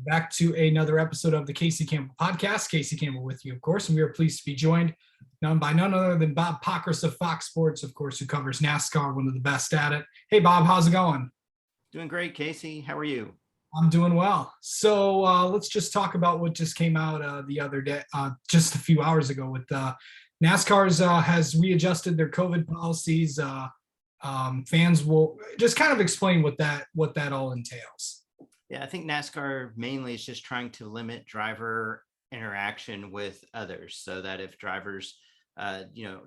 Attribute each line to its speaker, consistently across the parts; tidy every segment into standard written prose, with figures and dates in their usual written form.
Speaker 1: Back to another episode of the Casey Campbell podcast. Casey Campbell with you, of course, and we are pleased to be joined by none other than Bob Pockrass of Fox Sports, of course, who covers NASCAR, one of the best at it. Hey, Bob, how's it going?
Speaker 2: Doing great, Casey. How are you?
Speaker 1: I'm doing well. So let's just talk about what just came out the other day, just a few hours ago. With NASCAR's has readjusted their COVID policies. Fans will just kind of explain what that all entails.
Speaker 2: Yeah, I think NASCAR mainly is just trying to limit driver interaction with others, so that if drivers,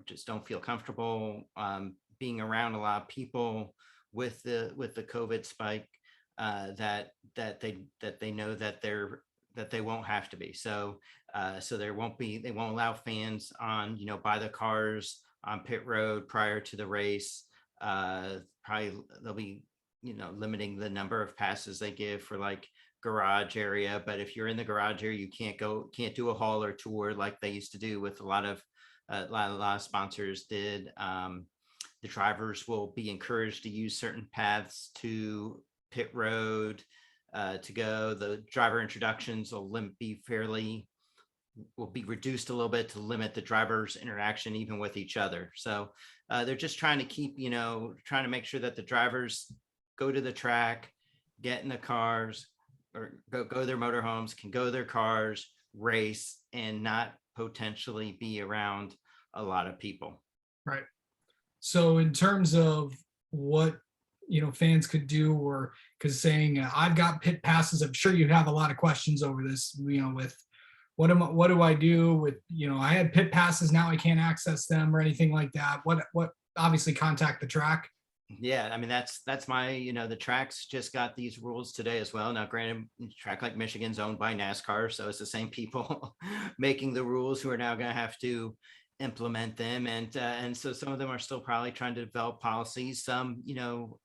Speaker 2: just don't feel comfortable being around a lot of people with the COVID spike, that they know that they won't have to be. So they won't allow fans by the cars on pit road prior to the race. Probably they'll be limiting the number of passes they give for like garage area, but if you're in the garage area, you can't do a hauler tour like they used to do with a lot of sponsors did. The drivers will be encouraged to use certain paths to pit road to go. The driver introductions will be reduced a little bit to limit the driver's interaction even with each other. So they're just trying to make sure that the drivers go to the track, get in the cars, or go to their motorhomes, can go to their cars, race, and not potentially be around a lot of people.
Speaker 1: Right. So in terms of what fans could do, or because saying I've got pit passes, I'm sure you have a lot of questions over this. With what do I do with I had pit passes, now I can't access them or anything like that. What obviously contact the track.
Speaker 2: Yeah, I mean that's my the tracks just got these rules today as well. Now, granted, a track like Michigan's owned by NASCAR, so it's the same people making the rules who are now going to have to implement them, and so some of them are still probably trying to develop policies. Some,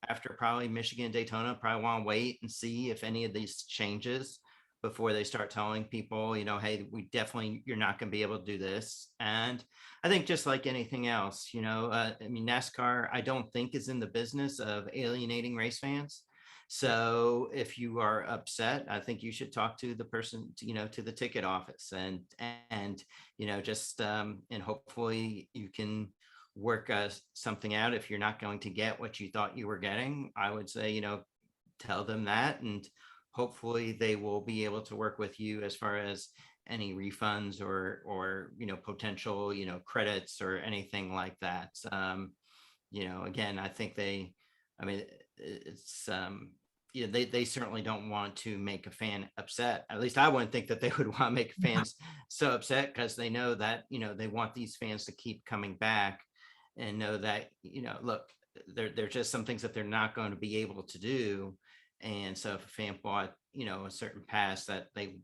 Speaker 2: after probably Michigan, Daytona, probably want to wait and see if any of these changes before they start telling people, hey, you're not going to be able to do this. And I think just like anything else, NASCAR, I don't think is in the business of alienating race fans. So if you are upset, I think you should talk to the person, to the ticket office, and and hopefully you can work something out. If you're not going to get what you thought you were getting, I would say, tell them that, and hopefully they will be able to work with you as far as any refunds or potential credits or anything like that. Again, I think they certainly don't want to make a fan upset. At least I wouldn't think that they would want to make fans so upset, because they know that they want these fans to keep coming back, and know that look, there's just some things that they're not going to be able to do. And so if a fan bought, a certain pass that they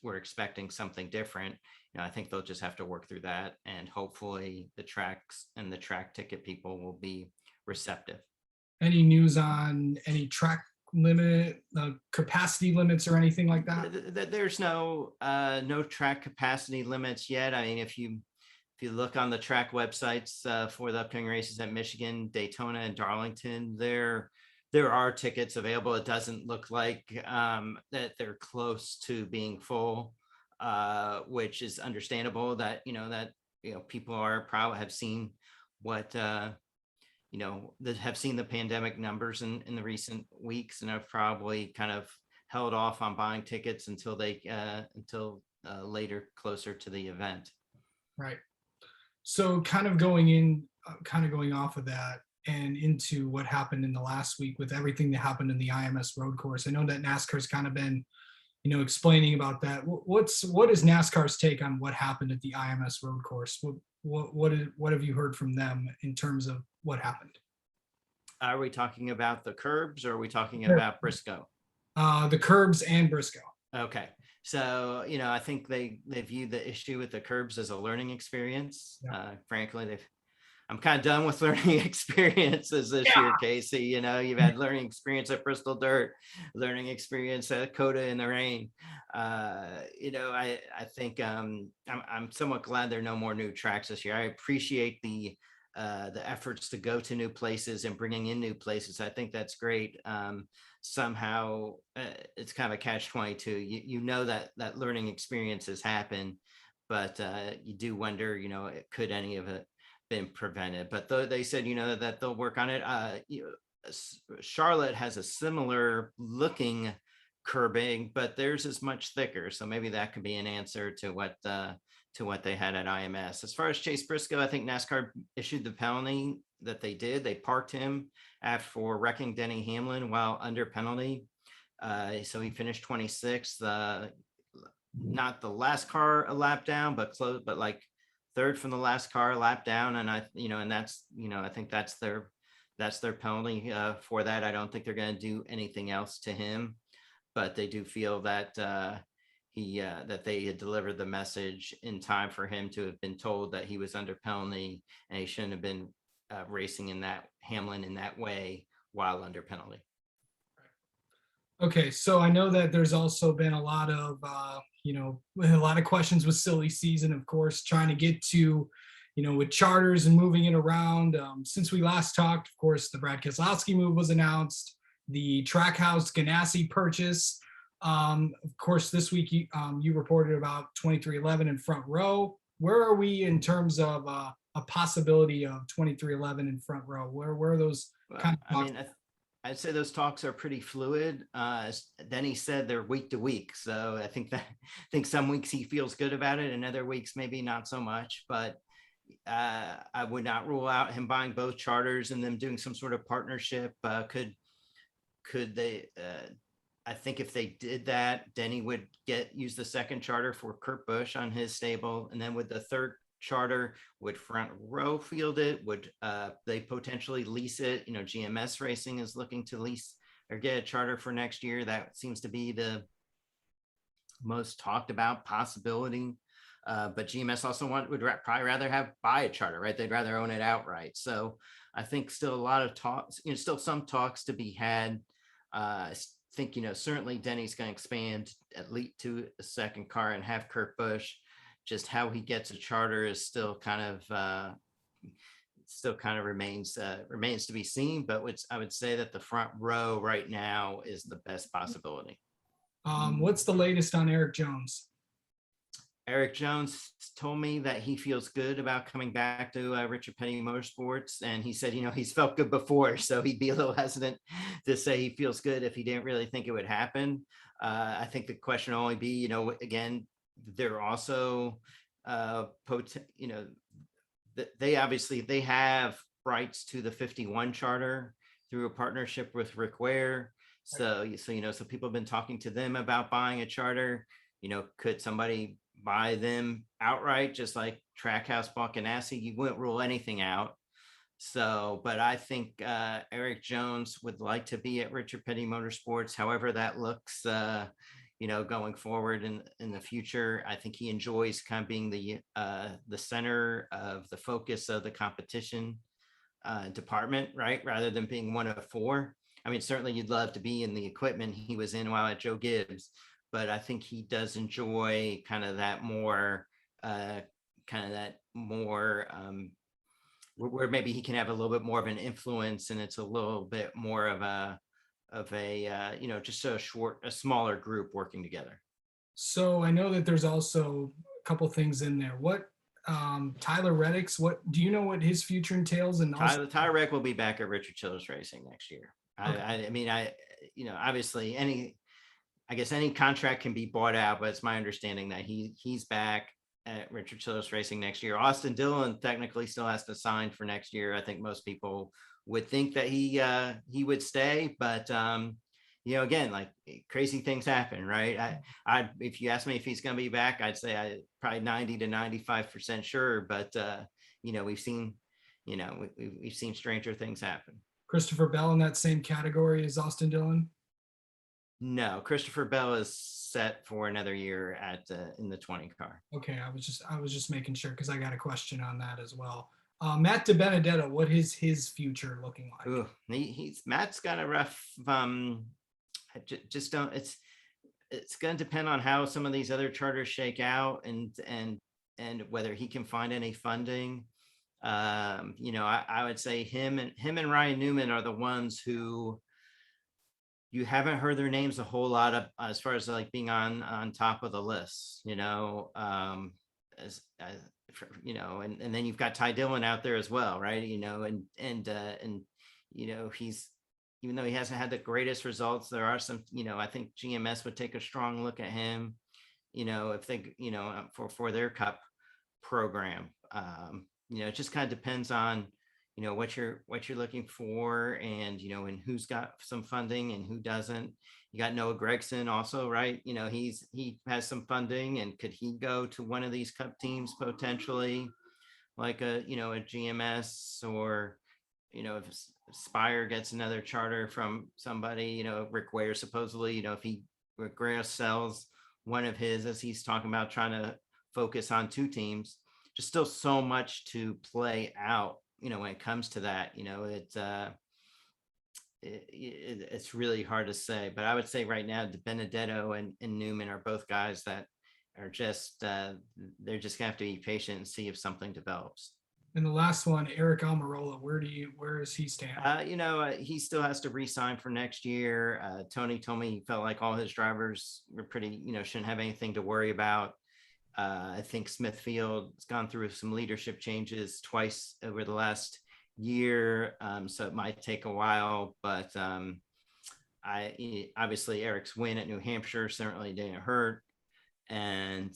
Speaker 2: were expecting something different, I think they'll just have to work through that. And hopefully the tracks and the track ticket people will be receptive.
Speaker 1: Any news on any track limit, capacity limits or anything like that?
Speaker 2: There's no track capacity limits yet. I mean, if you look on the track websites for the upcoming races at Michigan, Daytona, and Darlington, there are tickets available. It doesn't look like that they're close to being full, which is understandable. That people have seen what that have seen the pandemic numbers in the recent weeks, and have probably kind of held off on buying tickets until later, closer to the event.
Speaker 1: Right. So kind of going off of that, and into what happened in the last week with everything that happened in the IMS road course. I know that NASCAR's kind of been, explaining about that. What is NASCAR's take on what happened at the IMS road course? What have you heard from them in terms of what happened?
Speaker 2: Are we talking about the curbs, or are we talking about Briscoe?
Speaker 1: The curbs and Briscoe.
Speaker 2: Okay. So, I think they view the issue with the curbs as a learning experience. Yeah. Frankly, I'm kind of done with learning experiences this year, Casey. You've had learning experience at Bristol Dirt, learning experience at Coda in the rain. I think I'm somewhat glad there are no more new tracks this year. I appreciate the the efforts to go to new places and bringing in new places. I think that's great. Somehow it's kind of a catch-22. You know that learning experiences happen, but you do wonder, could any of it been prevented? But though they said, that they'll work on it. Charlotte has a similar looking curbing, but theirs is much thicker. So maybe that could be an answer to what they had at IMS. As far as Chase Briscoe, I think NASCAR issued the penalty that they did. They parked him for wrecking Denny Hamlin while under penalty. So he finished 26th. Not the last car a lap down, but close, but like third from the last car a lap down. And and that's, I think that's their penalty for that. I don't think they're going to do anything else to him, but they do feel that that they had delivered the message in time for him to have been told that he was under penalty and he shouldn't have been racing Hamlin in that way while under penalty.
Speaker 1: Okay, so I know that there's also been a lot of a lot of questions with silly season, of course, trying to get to, with charters and moving it around. Since we last talked, of course, the Brad Keselowski move was announced, the Trackhouse Ganassi purchase. Of course, this week you reported about 2311 in front row. Where are we in terms of a possibility of 2311 in front row? Where are those kind of?
Speaker 2: I'd say those talks are pretty fluid. Then he said they're week to week. So I think some weeks he feels good about it and other weeks maybe not so much, but I would not rule out him buying both charters and them doing some sort of partnership. Could they, I think if they did that, Denny would use the second charter for Kurt Busch on his stable. And then with the third charter, would front row field it? Would they potentially lease it? GMS Racing is looking to lease or get a charter for next year. That seems to be the most talked about possibility. But GMS also would probably rather buy a charter, right? They'd rather own it outright. So I think still a lot of talks, still some talks to be had. I think, certainly Denny's going to expand at least to a second car and have Kurt Busch. Just how he gets a charter is still kind of remains to be seen. But I would say that the front row right now is the best possibility.
Speaker 1: What's the latest on Eric Jones?
Speaker 2: Eric Jones told me that he feels good about coming back to Richard Petty Motorsports. And he said, he's felt good before. So he'd be a little hesitant to say he feels good if he didn't really think it would happen. I think the question will only be, again, they're also, they have rights to the 51 charter through a partnership with Rick Ware. So people have been talking to them about buying a charter. Could somebody buy them outright, just like Trackhouse bought Ganassi? You wouldn't rule anything out. So, but I think Eric Jones would like to be at Richard Petty Motorsports, however that looks, going forward in the future. I think he enjoys kind of being the center of the focus of the competition department, right? Rather than being one of four. I mean, certainly you'd love to be in the equipment he was in while at Joe Gibbs, but I think he does enjoy kind of that more, where maybe he can have a little bit more of an influence, and it's a little bit more of a just a smaller group working together.
Speaker 1: So I know that there's also a couple things in there. What Tyler Reddick's, what do you know what his future entails? And also
Speaker 2: Tyler Reddick will be back at Richard Childress Racing next year. Okay. Obviously any contract can be bought out, but it's my understanding that he's back at Richard Childress Racing next year. Austin Dillon technically still has to sign for next year. I think most people would think that he would stay, but again, like crazy things happen, right? If you ask me if he's going to be back, I'd say probably 90 to 95% sure, but we've seen stranger things happen.
Speaker 1: Christopher Bell in that same category as Austin Dillon?
Speaker 2: No, Christopher Bell is set for another year in the 20 car.
Speaker 1: Okay, I was just making sure because I got a question on that as well. Matt DiBenedetto, what is his future looking like?
Speaker 2: Ooh, Matt's got a rough. It's going to depend on how some of these other charters shake out and whether he can find any funding. I would say him and Ryan Newman are the ones who you haven't heard their names a whole lot of as far as like being on top of the list, as and then you've got Ty Dillon out there as well, right? He's, even though he hasn't had the greatest results, there are some, I think GMS would take a strong look at him, if they, for their cup program. It just kind of depends on, what you're looking for, and and who's got some funding and who doesn't. You got Noah Gregson also, right? He has some funding, and could he go to one of these cup teams potentially, like a GMS, or if Spire gets another charter from somebody, Rick Ware supposedly, if Rick Ware sells one of his, as he's talking about trying to focus on two teams, just still so much to play out, when it comes to that. It's really hard to say, but I would say right now DiBenedetto and Newman are both guys that are just they're just gonna have to be patient and see if something develops.
Speaker 1: And the last one, Eric Almirola, where does he stand?
Speaker 2: He still has to re-sign for next year. Tony told me he felt like all his drivers were pretty, shouldn't have anything to worry about. I think Smithfield has gone through some leadership changes twice over the last year, so it might take a while. But obviously Eric's win at New Hampshire certainly didn't hurt, and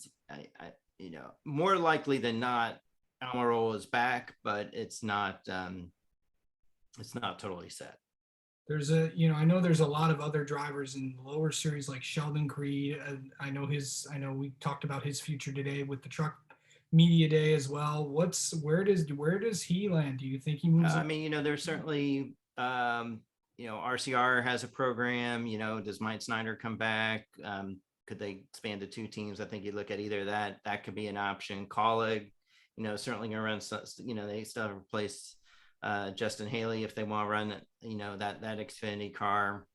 Speaker 2: more likely than not, Almirola is back, but it's not totally set.
Speaker 1: There's I know there's a lot of other drivers in lower series like Sheldon Creed. I know we talked about his future today with the truck media day as well. Where does he land? Do you think he moves?
Speaker 2: There's certainly, RCR has a program, does Mike Snyder come back? Could they expand to two teams? I think you look at either that could be an option. Colleague, certainly gonna run, they still have replaced Justin Haley if they want to run, that Xfinity car.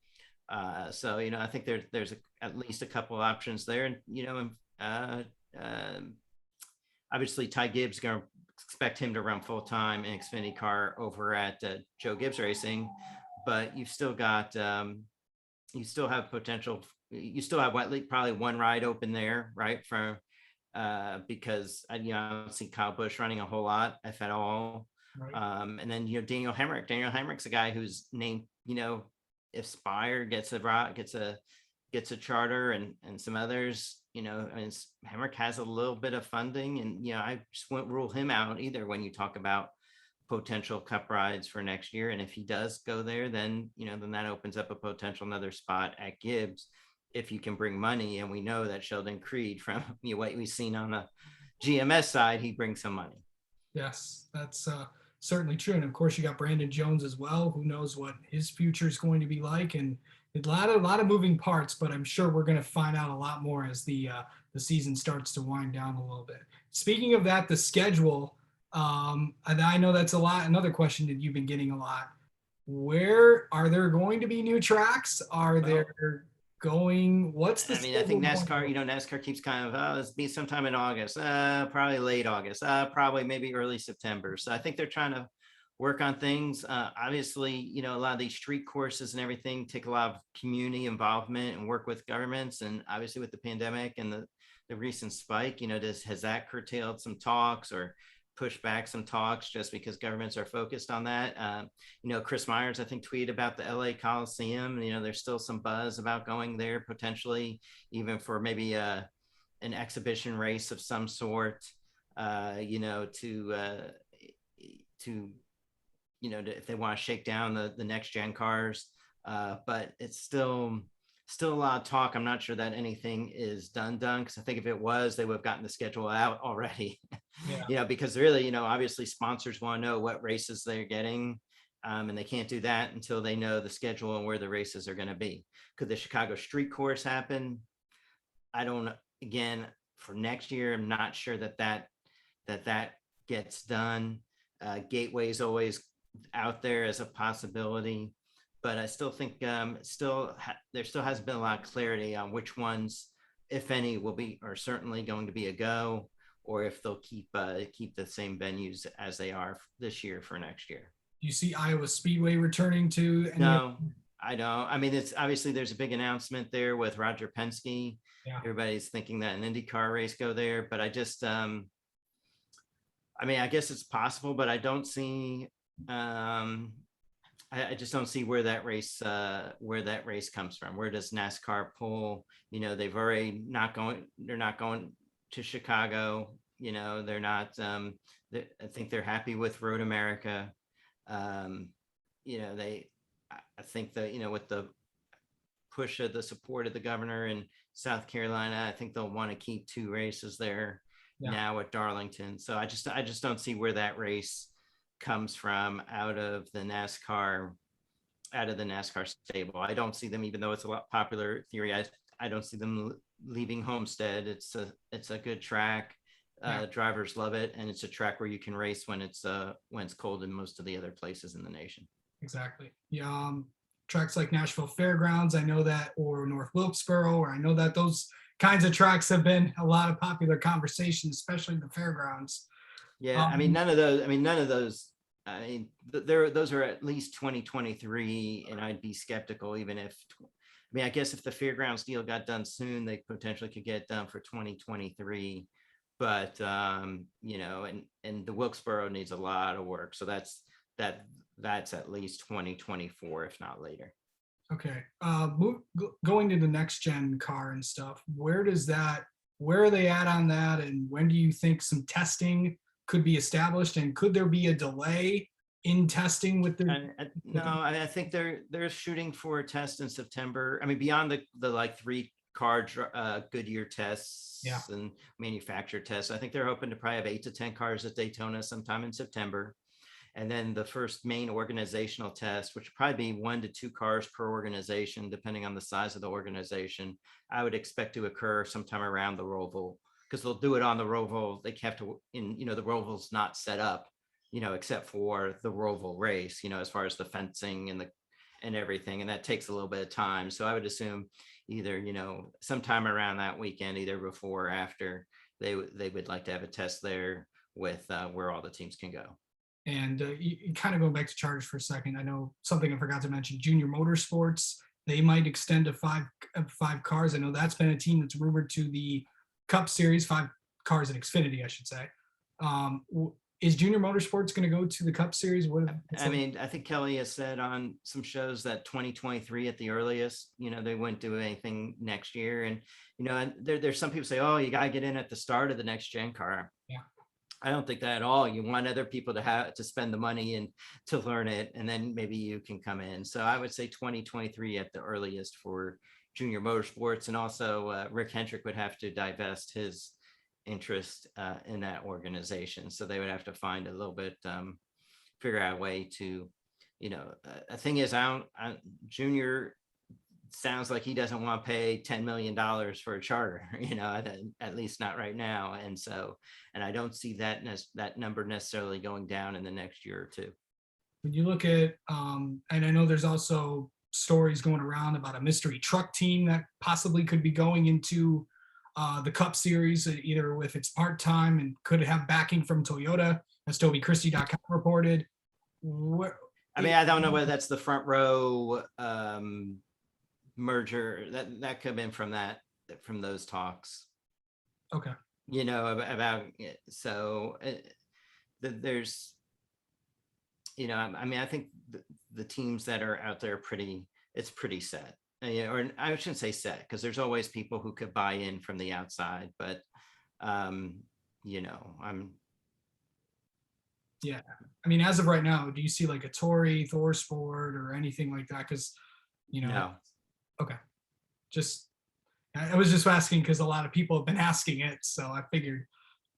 Speaker 2: So, I think there's at least a couple of options there. And, obviously Ty Gibbs going to expect him to run full time in Xfinity car over at Joe Gibbs Racing, but you've still got, you still have potential. You still have probably one ride open there, right? Because I don't see Kyle Busch running a whole lot, if at all. Right. And then Daniel Hemrick. Daniel Hemrick's a guy who's named, if Spire gets a charter and some others, Hemrick has a little bit of funding, and I just wouldn't rule him out either when you talk about potential cup rides for next year. And if he does go there, then then that opens up a potential another spot at Gibbs if you can bring money. And we know that Sheldon Creed, from what we've seen on the GMS side, he brings some money.
Speaker 1: Yes, that's certainly true. And of course, you got Brandon Jones as well. Who knows what his future is going to be like? And a lot of moving parts, but I'm sure we're going to find out a lot more as the season starts to wind down a little bit. Speaking of that, the schedule, and I know that's another question that you've been getting a lot. Where are there going to be new tracks? Are there going? What's the?
Speaker 2: I think NASCAR. NASCAR keeps kind of let's be sometime in August, probably late August, probably maybe early September. So I think they're trying to work on things. Obviously, a lot of these street courses and everything take a lot of community involvement and work with governments. And obviously with the pandemic and the recent spike, has that curtailed some talks or pushed back some talks just because governments are focused on that? Chris Myers, I think, tweeted about the LA Coliseum. There's still some buzz about going there potentially, even for maybe an exhibition race of some sort, if they want to shake down the next gen cars, but it's still a lot of talk. I'm not sure that anything is done because I think if it was, they would have gotten the schedule out already. Yeah. Because really, obviously sponsors want to know what races they're getting, and they can't do that until they know the schedule and where the races are going to be. Could the Chicago street course happen? I don't know. Again, for next year, I'm not sure that gets done. Gateway is always out there as a possibility, but I still think there still hasn't been a lot of clarity on which ones, if any, will be or certainly going to be a go, or if they'll keep the same venues as they are this year for next year.
Speaker 1: Do you see Iowa Speedway returning to any of?
Speaker 2: No, I don't. I mean, it's obviously there's a big announcement there with Roger Penske.
Speaker 1: Yeah.
Speaker 2: Everybody's thinking that an IndyCar race go there, but I just I mean, I guess it's possible, but I don't see I just don't see where that race comes from. Where does NASCAR pull? You know, they're not going to Chicago. You know, they're not I think they're happy with Road America. You know, I think that, you know, with the push of the support of the governor in South Carolina, I think they'll want to keep 2 races there now at Darlington. So I just don't see where that race comes from out of the NASCAR stable. I don't see them, even though it's a lot popular theory, I don't see them leaving Homestead. It's a good track. Drivers love it, and it's a track where you can race when it's cold in most of the other places in the nation.
Speaker 1: Exactly. Yeah. Tracks like Nashville Fairgrounds, I know that, or North Wilkesboro, or I know that those kinds of tracks have been a lot of popular conversation, especially the fairgrounds.
Speaker 2: Yeah, I mean, none of those. I mean, those are at least 2023, and I'd be skeptical even if. I mean, I guess if the fairgrounds deal got done soon, they potentially could get done for 2023. But you know, and the Wilkesboro needs a lot of work, so that's at least 2024, if not later.
Speaker 1: Okay. Going to the next gen car and stuff, where are they at on that? And when do you think some testing could be established? And could there be a delay in testing with the?
Speaker 2: No, I think they're shooting for a test in September. I mean, beyond the like 3 car Goodyear tests and manufacturer tests, I think they're hoping to probably have 8 to 10 cars at Daytona sometime in September. And then the first main organizational test, which would probably be 1 to 2 cars per organization, depending on the size of the organization, I would expect to occur sometime around the Roval, because they'll do it on the Roval. They have to, you know, the Roval's not set up, you know, except for the Roval race, you know, as far as the fencing and everything. And that takes a little bit of time. So I would assume either, you know, sometime around that weekend, either before or after, they would like to have a test there with where all the teams can go.
Speaker 1: And kind of going back to Chargers for a second, I know something I forgot to mention, Junior Motorsports, they might extend to 5 cars. I know that's been a team that's rumored to the Cup Series, 5 cars in Xfinity, I should say. Is Junior Motorsports going to go to the Cup Series?
Speaker 2: I mean, I think Kelly has said on some shows that 2023 at the earliest, you know, they wouldn't do anything next year. And, you know, and there's some people say, oh, you got to get in at the start of the next gen car.
Speaker 1: Yeah.
Speaker 2: I don't think that at all. You want other people to spend the money and to learn it, and then maybe you can come in. So I would say 2023 at the earliest for Junior Motorsports. And also Rick Hendrick would have to divest his interest in that organization. So they would have to find a little bit, figure out a way to, you know, the thing is, Junior sounds like he doesn't want to pay $10 million for a charter, you know, at least not right now. And so, and I don't see that number necessarily going down in the next year or two.
Speaker 1: When you look at, and I know there's also stories going around about a mystery truck team that possibly could be going into the Cup Series, either with its part-time and could have backing from Toyota, as TobyChristie.com reported.
Speaker 2: I mean, I don't know whether that's the Front Row merger that could have been from those talks.
Speaker 1: Okay.
Speaker 2: You know, about it. So there's, you know, I mean, I think the teams that are out there it's pretty set. Or I shouldn't say set, because there's always people who could buy in from the outside, but you know,
Speaker 1: yeah, I mean, as of right now, do you see like a Tory, ThorSport, or anything like that? Because, you know,
Speaker 2: no.
Speaker 1: Okay. I was just asking because a lot of people have been asking it, so I figured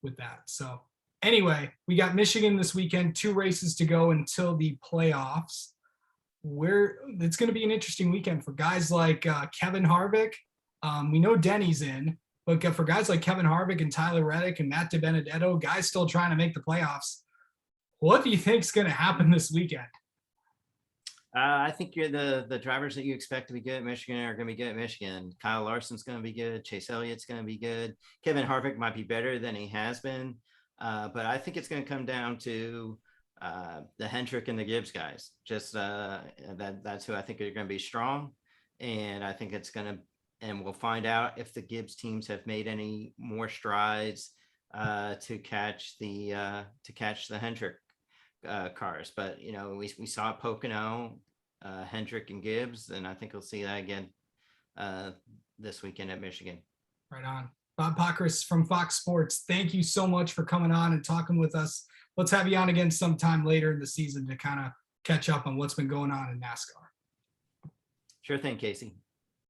Speaker 1: with that. So anyway, we got Michigan this weekend, 2 races to go until the playoffs. It's going to be an interesting weekend for guys like Kevin Harvick. We know Denny's in, but for guys like Kevin Harvick and Tyler Reddick and Matt DiBenedetto, guys still trying to make the playoffs. What do you think is going to happen this weekend?
Speaker 2: I think you're the drivers that you expect to be good at Michigan are going to be good at Michigan. Kyle Larson's going to be good. Chase Elliott's going to be good. Kevin Harvick might be better than he has been, but I think it's going to come down to the Hendrick and the Gibbs guys. Just that's who I think are going to be strong, and I think it's going to. And we'll find out if the Gibbs teams have made any more strides to catch the Hendrick cars. But we saw Pocono, Hendrick and Gibbs, and I think we'll see that again this weekend at Michigan.
Speaker 1: Right on. Bob Pockrass from Fox Sports, thank you so much for coming on and talking with us. Let's have you on again sometime later in the season to kind of catch up on what's been going on in NASCAR.
Speaker 2: Sure thing, Casey.